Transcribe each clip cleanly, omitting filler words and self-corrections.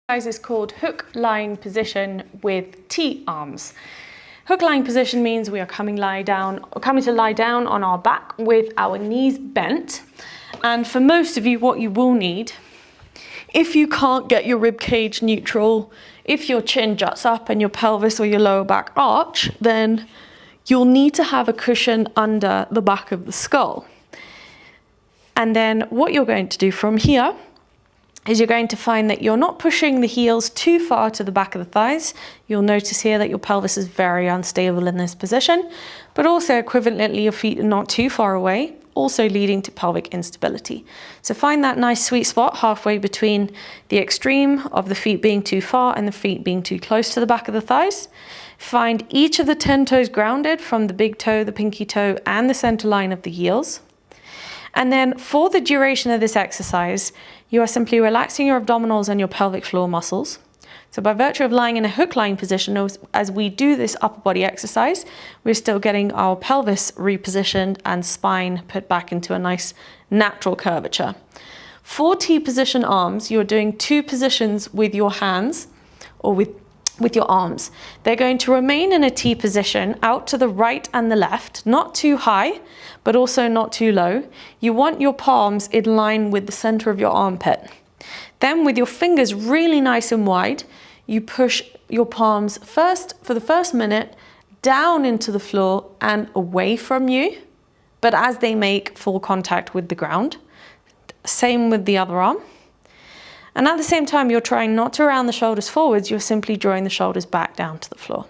Is called hook lying position with T arms. Hook lying position means we are coming to lie down on our back with our knees bent. And for most of you, what you will need, if you can't get your rib cage neutral, if your chin juts up and your pelvis or your lower back arch, then you'll need to have a cushion under the back of the skull. And then what you're going to do from here is you're going to find that you're not pushing the heels too far to the back of the thighs. You'll notice here that your pelvis is very unstable in this position, but also equivalently your feet are not too far away, also leading to pelvic instability. So find that nice sweet spot halfway between the extreme of the feet being too far and the feet being too close to the back of the thighs. Find each of the 10 toes grounded from the big toe, the pinky toe, and the center line of the heels. And then for the duration of this exercise, you are simply relaxing your abdominals and your pelvic floor muscles. So by virtue of lying in a hook lying position, as we do this upper body exercise, we're still getting our pelvis repositioned and spine put back into a nice natural curvature. For T position arms, you're doing 2 positions with your hands or with your arms. They're going to remain in a T position out to the right and the left, not too high, but also not too low. You want your palms in line with the center of your armpit. Then with your fingers really nice and wide, you push your palms first, for the first minute, down into the floor and away from you, but as they make full contact with the ground. Same with the other arm. And at the same time, you're trying not to round the shoulders forwards, you're simply drawing the shoulders back down to the floor.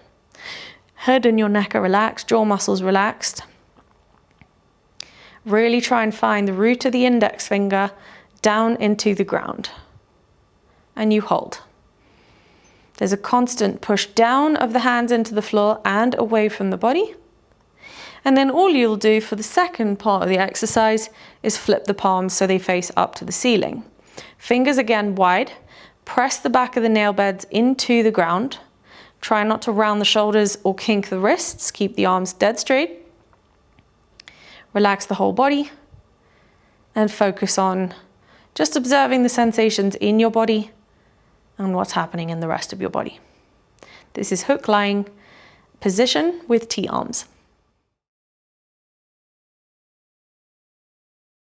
Head and your neck are relaxed, jaw muscles relaxed. Really try and find the root of the index finger down into the ground. And you hold. There's a constant push down of the hands into the floor and away from the body. And then all you'll do for the second part of the exercise is flip the palms so they face up to the ceiling. Fingers again wide, press the back of the nail beds into the ground. Try not to round the shoulders or kink the wrists, keep the arms dead straight. Relax the whole body and focus on just observing the sensations in your body and what's happening in the rest of your body. This is hook lying position with T arms.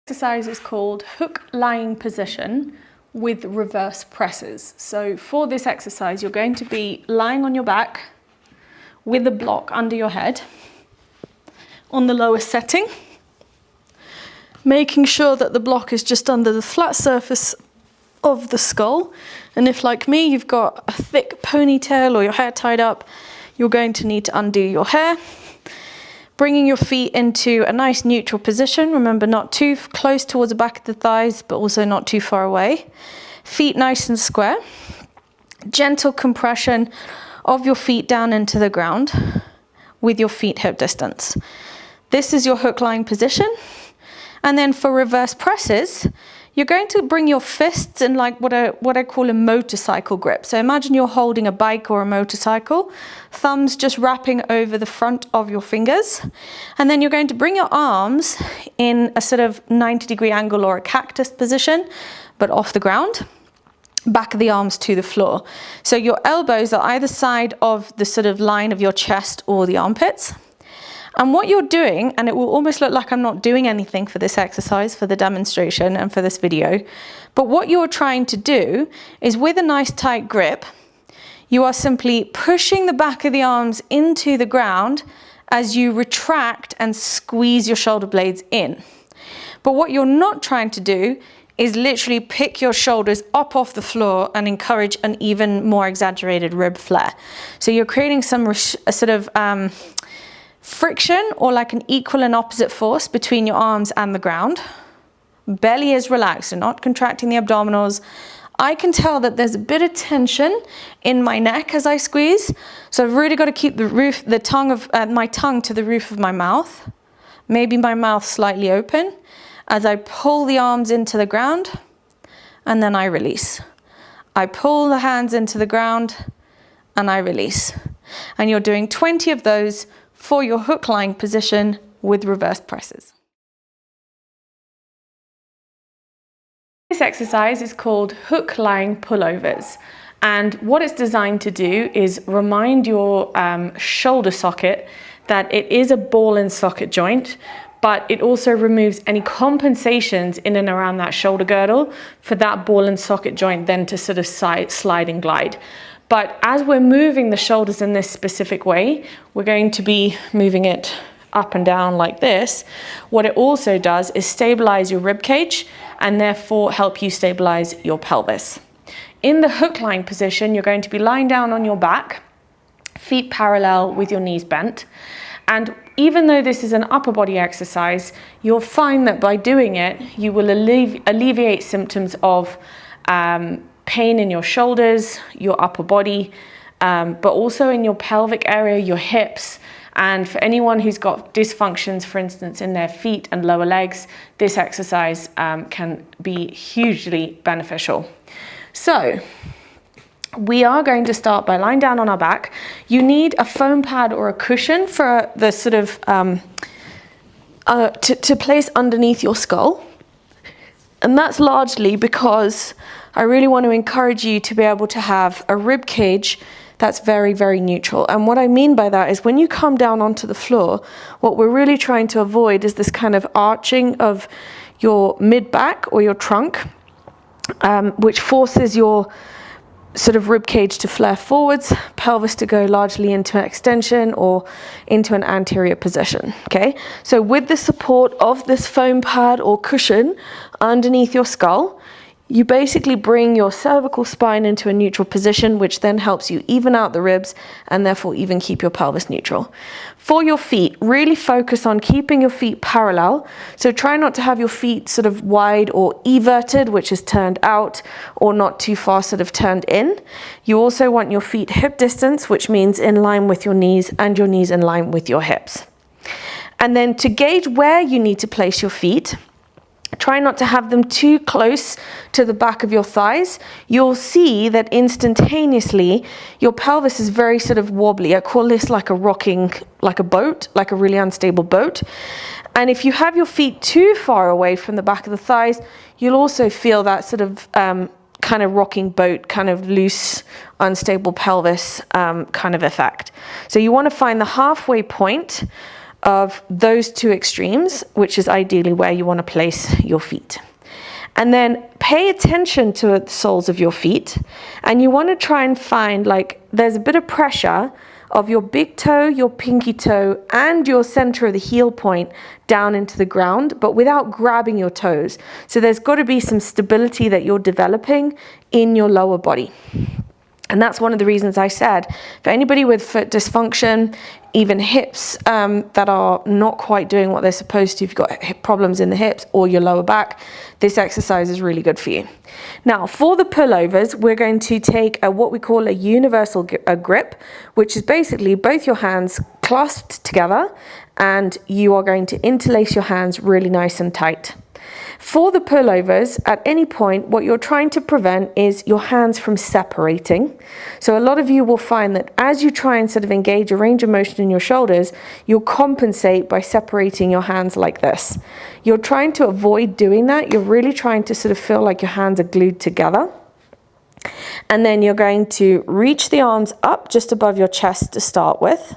Exercise is called hook lying position with reverse presses. So for this exercise, you're going to be lying on your back with a block under your head on the lowest setting, making sure that the block is just under the flat surface of the skull. And if, like me, you've got a thick ponytail or your hair tied up, you're going to need to undo your hair. Bringing your feet into a nice neutral position. Remember, not too close towards the back of the thighs, but also not too far away. Feet nice and square. Gentle compression of your feet down into the ground with your feet hip distance. This is your hook lying position. And then for reverse presses, you're going to bring your fists in like what I call a motorcycle grip. So imagine you're holding a bike or a motorcycle, thumbs just wrapping over the front of your fingers. And then you're going to bring your arms in a sort of 90-degree angle or a cactus position, but off the ground. Back of the arms to the floor. So your elbows are either side of the sort of line of your chest or the armpits. And what you're doing, and it will almost look like I'm not doing anything for this exercise, for the demonstration and for this video, but what you're trying to do is with a nice tight grip, you are simply pushing the back of the arms into the ground as you retract and squeeze your shoulder blades in. But what you're not trying to do is literally pick your shoulders up off the floor and encourage an even more exaggerated rib flare. So you're creating some sort of friction or like an equal and opposite force between your arms and the ground. Belly is relaxed, so not contracting the abdominals. I can tell that there's a bit of tension in my neck as I squeeze. So I've really got to keep my tongue to the roof of my mouth. Maybe my mouth slightly open as I pull the arms into the ground and then I release. I pull the hands into the ground and I release. And you're doing 20 of those for your hook lying position with reverse presses. This exercise is called hook lying pullovers. And what it's designed to do is remind your shoulder socket that it is a ball and socket joint, but it also removes any compensations in and around that shoulder girdle for that ball and socket joint then to sort of slide and glide. But as we're moving the shoulders in this specific way, we're going to be moving it up and down like this. What it also does is stabilize your rib cage and therefore help you stabilize your pelvis. In the hook-lying position, you're going to be lying down on your back, feet parallel with your knees bent. And even though this is an upper body exercise, you'll find that by doing it, you will alleviate symptoms of pain in your shoulders, your upper body, but also in your pelvic area, your hips. And for anyone who's got dysfunctions, for instance, in their feet and lower legs, this exercise can be hugely beneficial. So we are going to start by lying down on our back. You need a foam pad or a cushion for the sort of to place underneath your skull. And that's largely because I really want to encourage you to be able to have a rib cage that's very, very neutral. And what I mean by that is when you come down onto the floor, what we're really trying to avoid is this kind of arching of your mid-back or your trunk, which forces your sort of rib cage to flare forwards, pelvis to go largely into an extension or into an anterior position, okay? So with the support of this foam pad or cushion underneath your skull, you basically bring your cervical spine into a neutral position, which then helps you even out the ribs and therefore even keep your pelvis neutral. For your feet, really focus on keeping your feet parallel. So try not to have your feet sort of wide or everted, which is turned out, or not too far sort of turned in. You also want your feet hip distance, which means in line with your knees and your knees in line with your hips. And then to gauge where you need to place your feet, try not to have them too close to the back of your thighs. You'll see that instantaneously your pelvis is very sort of wobbly. I call this like a rocking, like a boat, like a really unstable boat. And if you have your feet too far away from the back of the thighs, you'll also feel that sort of kind of rocking boat, kind of loose, unstable pelvis kind of effect. So you want to find the halfway point of those two extremes, which is ideally where you want to place your feet. And then pay attention to the soles of your feet, and you want to try and find, like, there's a bit of pressure of your big toe, your pinky toe, and your center of the heel point down into the ground, but without grabbing your toes. So there's got to be some stability that you're developing in your lower body. And that's one of the reasons I said, for anybody with foot dysfunction, even hips that are not quite doing what they're supposed to, if you've got hip problems in the hips or your lower back, this exercise is really good for you. Now, for the pullovers, we're going to take what we call a universal grip, which is basically both your hands clasped together, and you are going to interlace your hands really nice and tight. For the pullovers, at any point, what you're trying to prevent is your hands from separating. So a lot of you will find that as you try and sort of engage a range of motion in your shoulders, you'll compensate by separating your hands like this. You're trying to avoid doing that. You're really trying to sort of feel like your hands are glued together. And then you're going to reach the arms up just above your chest to start with,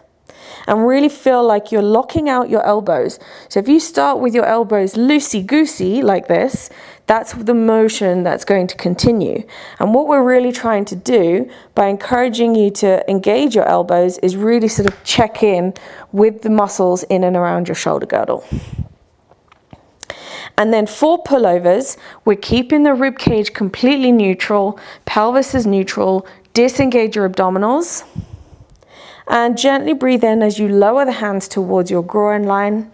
and really feel like you're locking out your elbows. So if you start with your elbows loosey-goosey like this, that's the motion that's going to continue. And what we're really trying to do by encouraging you to engage your elbows is really sort of check in with the muscles in and around your shoulder girdle. And then for pullovers, we're keeping the rib cage completely neutral, pelvis is neutral, disengage your abdominals, and gently breathe in as you lower the hands towards your groin line.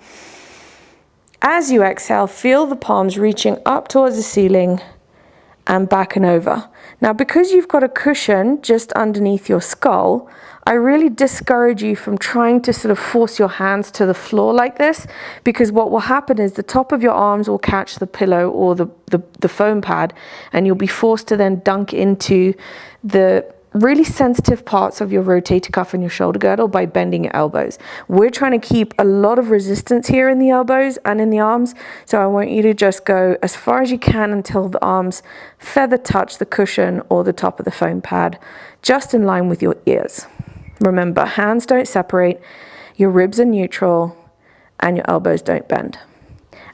As you exhale, feel the palms reaching up towards the ceiling and back and over. Now, because you've got a cushion just underneath your skull, I really discourage you from trying to sort of force your hands to the floor like this, because what will happen is the top of your arms will catch the pillow or the foam pad, and you'll be forced to then dunk into the really sensitive parts of your rotator cuff and your shoulder girdle by bending your elbows. We're trying to keep a lot of resistance here in the elbows and in the arms, so I want you to just go as far as you can until the arms feather touch the cushion or the top of the foam pad, just in line with your ears. Remember, hands don't separate, your ribs are neutral, and your elbows don't bend.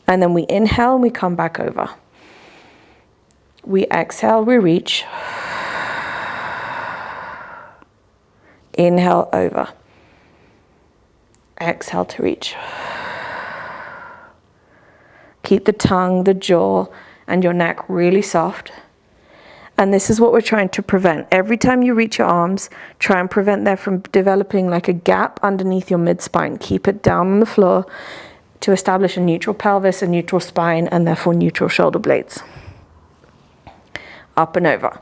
And then we inhale and we come back over. We exhale, we reach. Inhale over. Exhale to reach. Keep the tongue, the jaw, and your neck really soft. And this is what we're trying to prevent. Every time you reach your arms, try and prevent there from developing like a gap underneath your mid-spine. Keep it down on the floor to establish a neutral pelvis, a neutral spine, and therefore neutral shoulder blades. Up and over.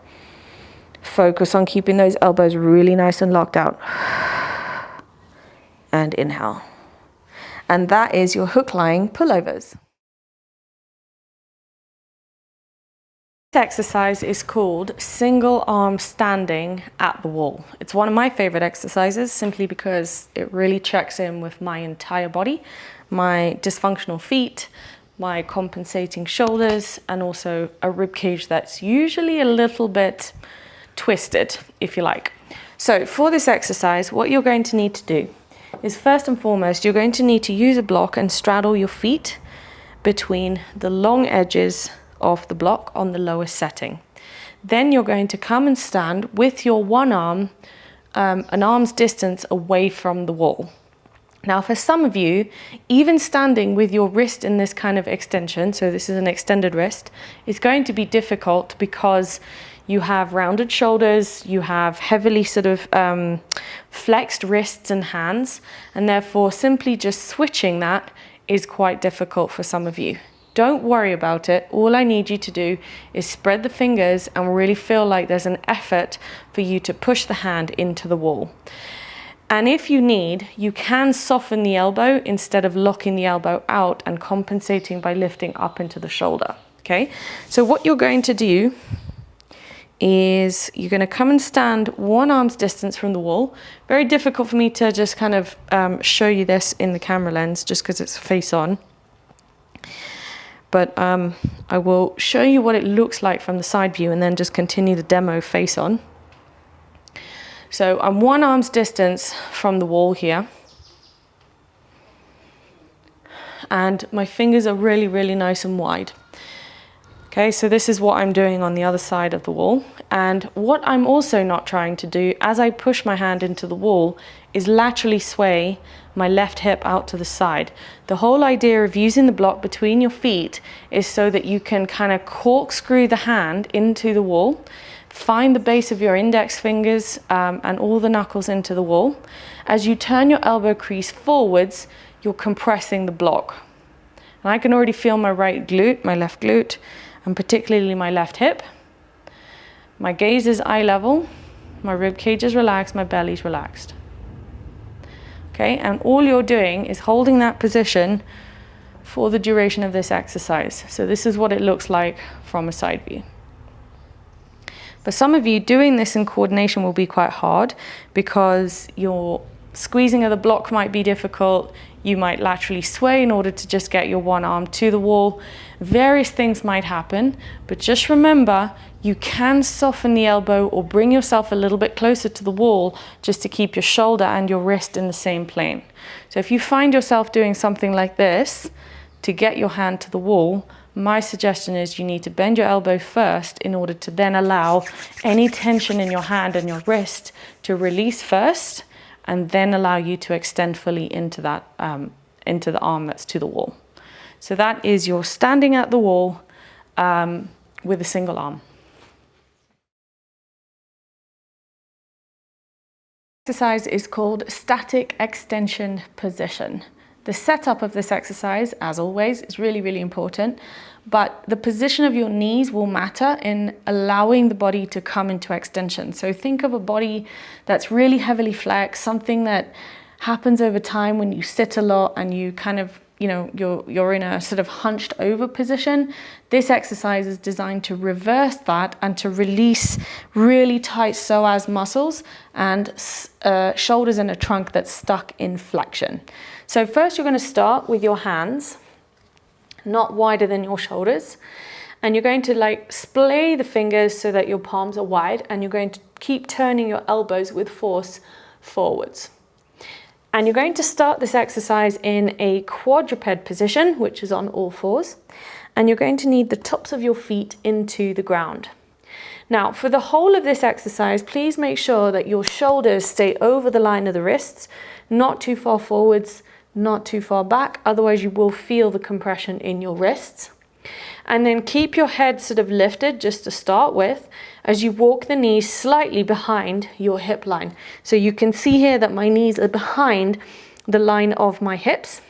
Focus on keeping those elbows really nice and locked out. And inhale. And that is your hook-lying pullovers. This exercise is called single arm standing at the wall. It's one of my favorite exercises simply because it really checks in with my entire body, my dysfunctional feet, my compensating shoulders, and also a rib cage that's usually a little bit twisted, if you like. So for this exercise, what you're going to need to do is first and foremost, you're going to need to use a block and straddle your feet between the long edges of the block on the lowest setting. Then you're going to come and stand with your one arm an arm's distance away from the wall. Now for some of you, even standing with your wrist in this kind of extension, so this is an extended wrist, is going to be difficult because you have rounded shoulders, you have heavily sort of flexed wrists and hands, and therefore simply just switching that is quite difficult for some of you. Don't worry about it. All I need you to do is spread the fingers and really feel like there's an effort for you to push the hand into the wall. And if you need, you can soften the elbow instead of locking the elbow out and compensating by lifting up into the shoulder. Okay, so what you're going to do is you're going to come and stand one arm's distance from the wall. Very difficult for me to just kind of show you this in the camera lens just because it's face on. But I will show you what it looks like from the side view and then just continue the demo face on. So I'm one arm's distance from the wall here. And my fingers are really, really nice and wide. Okay, so this is what I'm doing on the other side of the wall. And what I'm also not trying to do as I push my hand into the wall is laterally sway my left hip out to the side. The whole idea of using the block between your feet is so that you can kind of corkscrew the hand into the wall, find the base of your index fingers and all the knuckles into the wall. As you turn your elbow crease forwards, you're compressing the block. And I can already feel my right glute, my left glute, and particularly my left hip. My gaze is eye level, my rib cage is relaxed, my belly's relaxed. Okay, and all you're doing is holding that position for the duration of this exercise. So this is what it looks like from a side view. But some of you doing this in coordination will be quite hard because your squeezing of the block might be difficult. You might laterally sway in order to just get your one arm to the wall. Various things might happen, but just remember, you can soften the elbow or bring yourself a little bit closer to the wall just to keep your shoulder and your wrist in the same plane. So if you find yourself doing something like this to get your hand to the wall, my suggestion is you need to bend your elbow first in order to then allow any tension in your hand and your wrist to release first, and then allow you to extend fully into that into the arm that's to the wall. So that is your standing at the wall with a single arm. Exercise is called static extension position. The setup of this exercise, as always, is really, really important, but the position of your knees will matter in allowing the body to come into extension. So think of a body that's really heavily flexed, something that happens over time when you sit a lot and you kind of, you're in a sort of hunched over position, this exercise is designed to reverse that and to release really tight psoas muscles and shoulders and a trunk that's stuck in flexion. So first you're going to start with your hands not wider than your shoulders, and you're going to like splay the fingers so that your palms are wide, and you're going to keep turning your elbows with force forwards. And you're going to start this exercise in a quadruped position, which is on all fours, and you're going to need the tops of your feet into the ground. Now, for the whole of this exercise, please make sure that your shoulders stay over the line of the wrists, not too far forwards, not too far back, otherwise you will feel the compression in your wrists. And then keep your head sort of lifted just to start with as you walk the knees slightly behind your hip line. So you can see here that my knees are behind the line of my hips.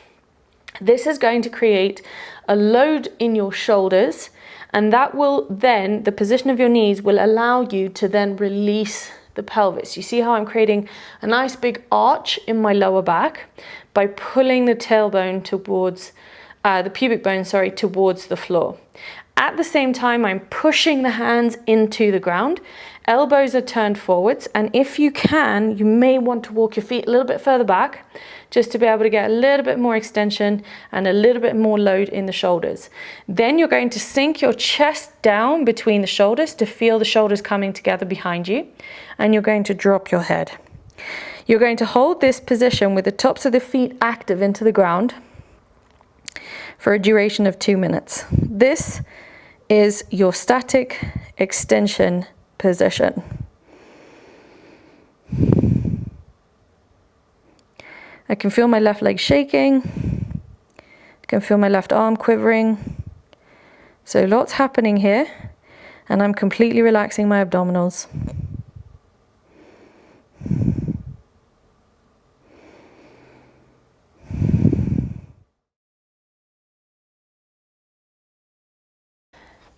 This is going to create a load in your shoulders, and that will then, the position of your knees will allow you to then release the pelvis. You see how I'm creating a nice big arch in my lower back by pulling the tailbone towards the pubic bone, towards the floor. At the same time, I'm pushing the hands into the ground. Elbows are turned forwards, and if you can, you may want to walk your feet a little bit further back just to be able to get a little bit more extension and a little bit more load in the shoulders. Then you're going to sink your chest down between the shoulders to feel the shoulders coming together behind you, and you're going to drop your head. You're going to hold this position with the tops of the feet active into the ground for a duration of 2 minutes. This is your static extension position. I can feel my left leg shaking. I can feel my left arm quivering. So lots happening here, and I'm completely relaxing my abdominals.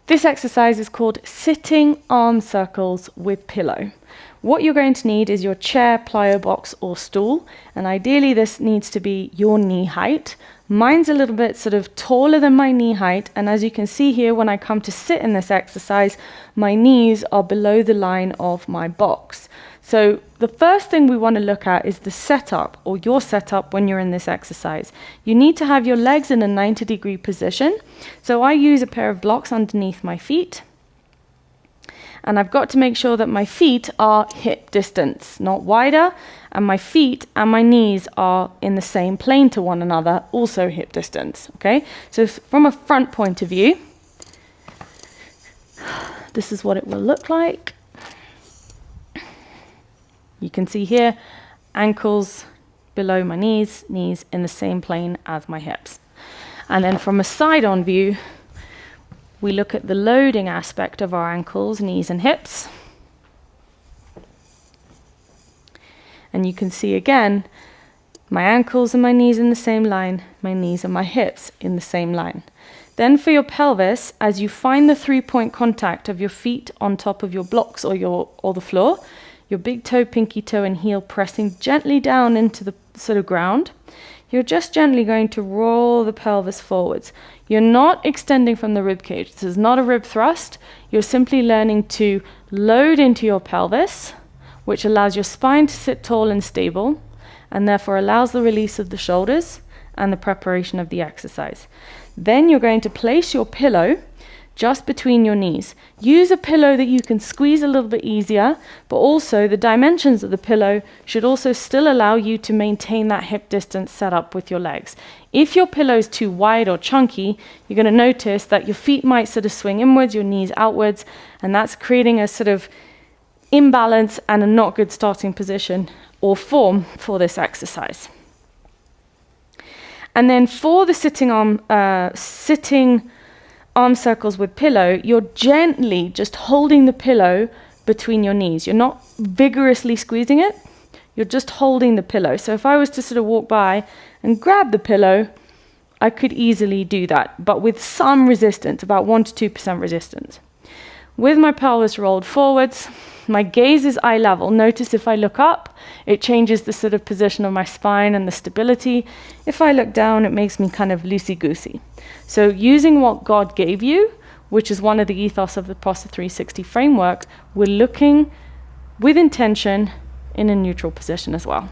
This exercise is called sitting arm circles with pillow. What you're going to need is your chair, plyo box or stool, and ideally this needs to be your knee height. Mine's a little bit sort of taller than my knee height, and as you can see here, when I come to sit in this exercise, my knees are below the line of my box. So the first thing we want to look at is the setup, or your setup when you're in this exercise. You need to have your legs in a 90-degree position. So I use a pair of blocks underneath my feet. And I've got to make sure that my feet are hip distance, not wider, and my feet and my knees are in the same plane to one another, also hip distance, okay? So from a front point of view, this is what it will look like. You can see here, ankles below my knees, knees in the same plane as my hips. And then from a side-on view, we look at the loading aspect of our ankles, knees and hips. And you can see again, my ankles and my knees in the same line, my knees and my hips in the same line. Then for your pelvis, as you find the 3-point contact of your feet on top of your blocks or the floor, your big toe, pinky toe and heel pressing gently down into the sort of ground, you're just gently going to roll the pelvis forwards. You're not extending from the rib cage. This is not a rib thrust. You're simply learning to load into your pelvis, which allows your spine to sit tall and stable, and therefore allows the release of the shoulders and the preparation of the exercise. Then you're going to place your pillow just between your knees. Use a pillow that you can squeeze a little bit easier, but also the dimensions of the pillow should also still allow you to maintain that hip distance set up with your legs. If your pillow is too wide or chunky, you're going to notice that your feet might sort of swing inwards, your knees outwards, and that's creating a sort of imbalance and a not good starting position or form for this exercise. And then for the sitting arm circles with pillow, you're gently just holding the pillow between your knees. You're not vigorously squeezing it, you're just holding the pillow. So if I was to sort of walk by and grab the pillow, I could easily do that, but with some resistance, about 1 to 2% resistance. With my pelvis rolled forwards, My gaze is eye level. Notice if I look up, it changes the sort of position of my spine and the stability. If I look down, it makes me kind of loosey-goosey. So using what God gave you, which is one of the ethos of the Posture 360 framework, we're looking with intention in a neutral position as well.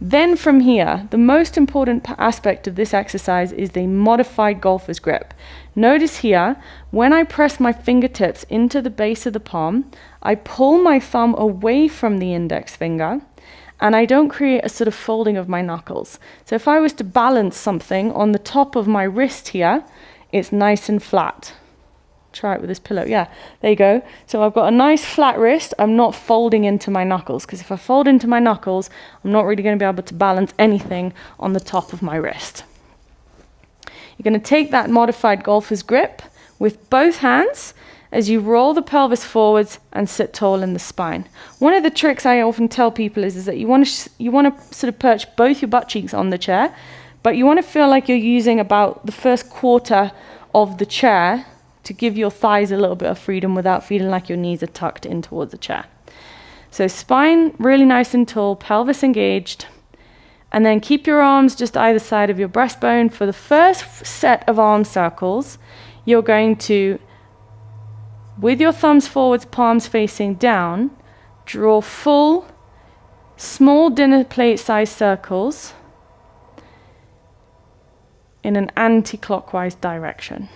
Then from here, the most important aspect of this exercise is the modified golfer's grip. Notice here, when I press my fingertips into the base of the palm, I pull my thumb away from the index finger, and I don't create a sort of folding of my knuckles. So if I was to balance something on the top of my wrist here, it's nice and flat. Try it with this pillow. Yeah, there you go. So I've got a nice flat wrist. I'm not folding into my knuckles, because if I fold into my knuckles, I'm not really going to be able to balance anything on the top of my wrist. You're going to take that modified golfer's grip with both hands as you roll the pelvis forwards and sit tall in the spine. One of the tricks I often tell people is that you want to sort of perch both your butt cheeks on the chair, but you want to feel like you're using about the first quarter of the chair to give your thighs a little bit of freedom without feeling like your knees are tucked in towards the chair. So spine really nice and tall, pelvis engaged, and then keep your arms just either side of your breastbone. For the first set of arm circles, you're going to, with your thumbs forwards, palms facing down, draw full, small dinner plate size circles in an anti-clockwise direction.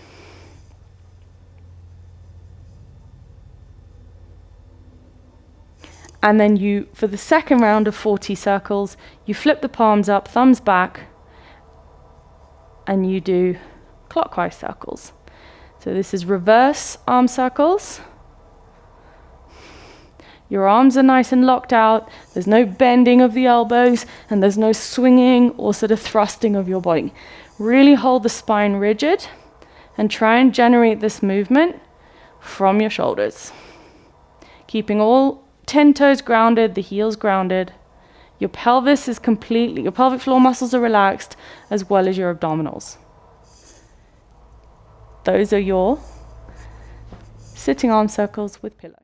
And then you, for the second round of 40 circles, you flip the palms up, thumbs back, and you do clockwise circles. So this is reverse arm circles. Your arms are nice and locked out. There's no bending of the elbows, and there's no swinging or sort of thrusting of your body. Really hold the spine rigid and try and generate this movement from your shoulders. Keeping all 10 toes grounded, the heels grounded. Your pelvis is completely, your pelvic floor muscles are relaxed, as well as your abdominals. Those are your sitting arm circles with pillow.